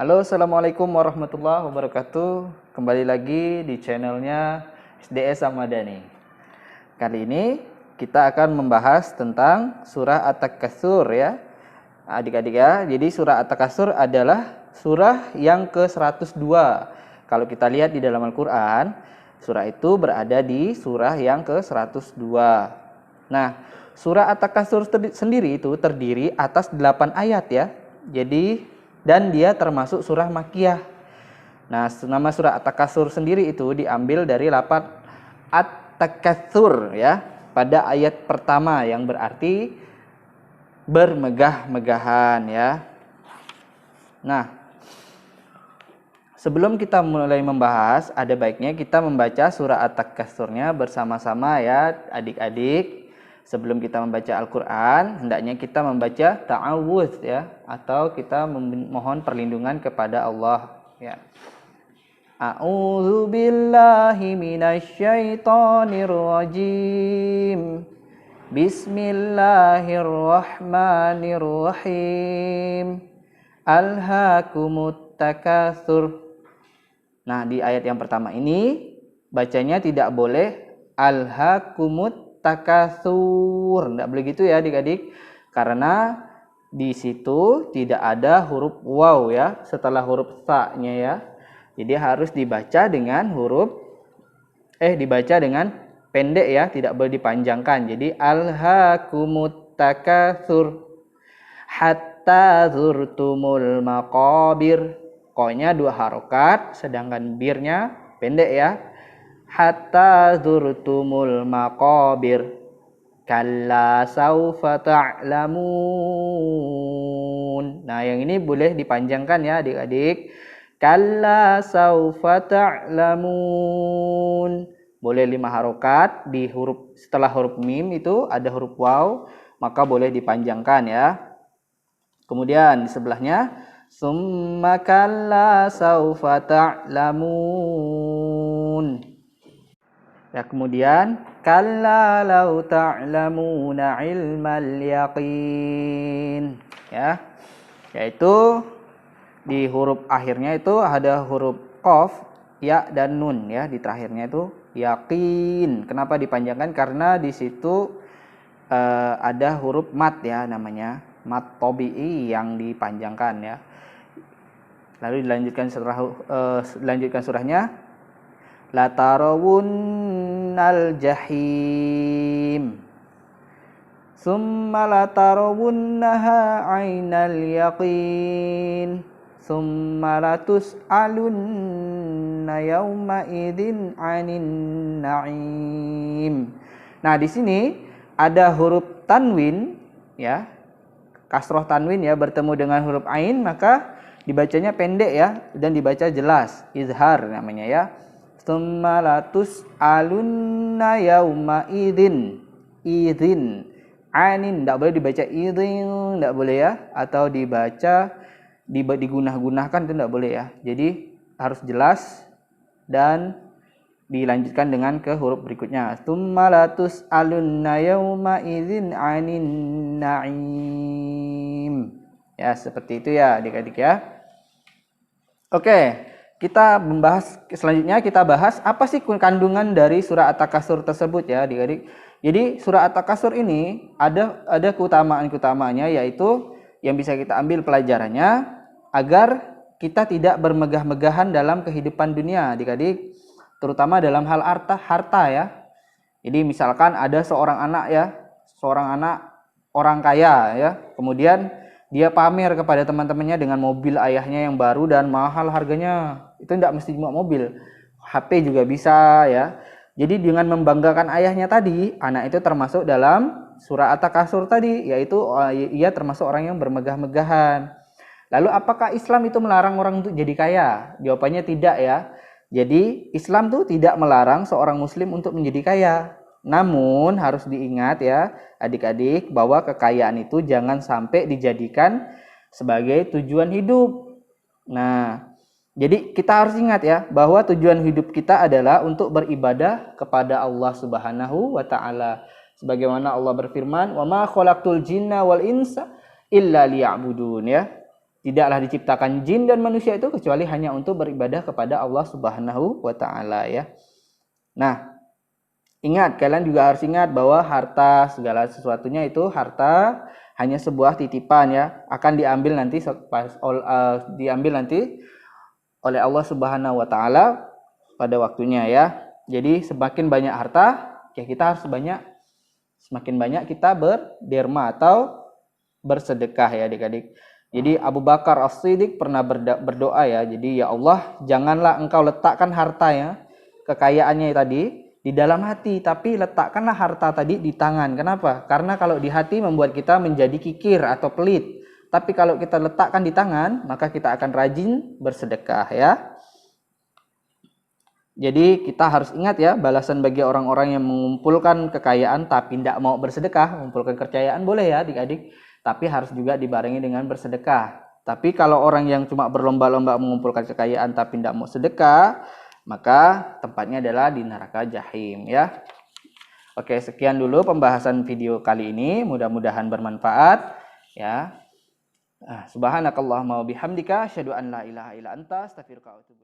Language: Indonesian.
Halo, assalamualaikum warahmatullahi wabarakatuh. Kembali lagi di channelnya SDS Ahmadani. Kali ini kita akan membahas tentang surah At-Takatsur ya, adik-adik ya. Jadi surah At-Takatsur adalah surah yang ke-102. Kalau kita lihat di dalam Al-Quran, surah itu berada di surah yang ke-102. Nah, surah At-Takatsur sendiri itu terdiri atas 8 ayat ya. Jadi dan dia termasuk surah Makkiyah. Nah, nama surah At-Takatsur sendiri itu diambil dari lafaz At-Takatsur ya, pada ayat pertama yang berarti bermegah-megahan ya. Nah, sebelum kita mulai membahas, ada baiknya kita membaca surah At-Takatsurnya bersama-sama ya, adik-adik. Sebelum kita membaca Al-Quran, hendaknya kita membaca ta'awudz ya, atau kita memohon perlindungan kepada Allah ya. A'udzu billahi minasyaitonir rajim. Bismillahirrahmanirrahim. Alhaakumut takatsur. Nah, di ayat yang pertama ini bacanya tidak boleh alhaakumut takatsur, tidak boleh gitu ya adik-adik, karena di situ tidak ada huruf waw ya setelah huruf ta-nya ya. Jadi harus dibaca dengan pendek ya, tidak boleh dipanjangkan. Jadi alhaakumut takatsur hatta zurtumul maqabir. Ko-nya 2 harokat, sedangkan birnya pendek ya. Hatta zurtumul maqabir kalla saufa ta'lamun. Nah, yang ini boleh dipanjangkan ya adik-adik. Kalla saufa ta'lamun. Boleh 5 harokat, di setelah huruf mim itu ada huruf waw, maka boleh dipanjangkan ya. Kemudian di sebelahnya summa kalla saufa ta'lamun. Ya, kemudian kalla law ta'lamuna ilmal yaqin ya. Yaitu di huruf akhirnya itu ada huruf qaf, ya dan nun ya, di terakhirnya itu yakin. Kenapa dipanjangkan? Karena di situ ada huruf mat ya, namanya mat tabi'i yang dipanjangkan ya. Lalu dilanjutkan surahnya. La tarawunnal jahim summa la tarawunnaha ainal yaqin summa la tus'alunna yawma idzin 'anin na'im. Nah, di sini ada huruf tanwin ya, kasroh tanwin ya, bertemu dengan huruf ain, maka dibacanya pendek ya, dan dibaca jelas, izhar namanya ya. Tsumma la tus'alunna yauma idzin. Idzin. Anin enggak boleh dibaca idzin, enggak boleh ya, atau digunah-gunahkan itu enggak boleh ya. Jadi harus jelas dan dilanjutkan dengan ke huruf berikutnya. Tsumma la tus'alunna yauma idzin anin na'im. Ya, seperti itu ya adik-adik ya. Oke. Selanjutnya kita bahas apa sih kandungan dari surah At-Takatsur tersebut ya adik-adik. Jadi surah At-Takatsur ini ada keutamaan-keutamaannya, yaitu yang bisa kita ambil pelajarannya agar kita tidak bermegah-megahan dalam kehidupan dunia adik-adik, terutama dalam hal harta ya. Jadi misalkan ada seorang anak orang kaya ya, kemudian dia pamer kepada teman-temannya dengan mobil ayahnya yang baru dan mahal harganya. Itu tidak mesti cuma mobil, HP juga bisa ya. Jadi dengan membanggakan ayahnya tadi, anak itu termasuk dalam surah At-Takatsur tadi, yaitu ia termasuk orang yang bermegah-megahan. Lalu apakah Islam itu melarang orang untuk jadi kaya? Jawabannya tidak ya. Jadi Islam tuh tidak melarang seorang muslim untuk menjadi kaya. Namun harus diingat ya adik-adik, bahwa kekayaan itu jangan sampai dijadikan sebagai tujuan hidup. Nah, jadi kita harus ingat ya, bahwa tujuan hidup kita adalah untuk beribadah kepada Allah Subhanahu wa taala. Sebagaimana Allah berfirman, "Wa ma khalaqtul jinna wal insa illa liya'budun" ya. tidaklah diciptakan jin dan manusia itu kecuali hanya untuk beribadah kepada Allah Subhanahu wa taala ya. Nah, ingat, kalian juga harus ingat bahwa harta segala sesuatunya itu harta hanya sebuah titipan ya, akan diambil nanti oleh Allah Subhanahu wa taala pada waktunya ya. Jadi semakin banyak harta, ya kita harus semakin banyak kita berderma atau bersedekah ya adik-adik. Jadi Abu Bakar As-Siddiq pernah berdoa ya. Jadi ya Allah, janganlah engkau letakkan hartanya, kekayaannya tadi di dalam hati, tapi letakkanlah harta tadi di tangan. Kenapa? Karena kalau di hati membuat kita menjadi kikir atau pelit. Tapi kalau kita letakkan di tangan, maka kita akan rajin bersedekah ya. Jadi kita harus ingat ya, balasan bagi orang-orang yang mengumpulkan kekayaan tapi tidak mau bersedekah. Mengumpulkan kekayaan boleh ya adik-adik, tapi harus juga dibarengi dengan bersedekah. Tapi kalau orang yang cuma berlomba-lomba mengumpulkan kekayaan tapi tidak mau sedekah, maka tempatnya adalah di neraka jahim ya. Oke, sekian dulu pembahasan video kali ini, mudah-mudahan bermanfaat ya. Subhanakallahumma wa bihamdika asyhadu an la ilaha illa anta astaghfiruka wa atubu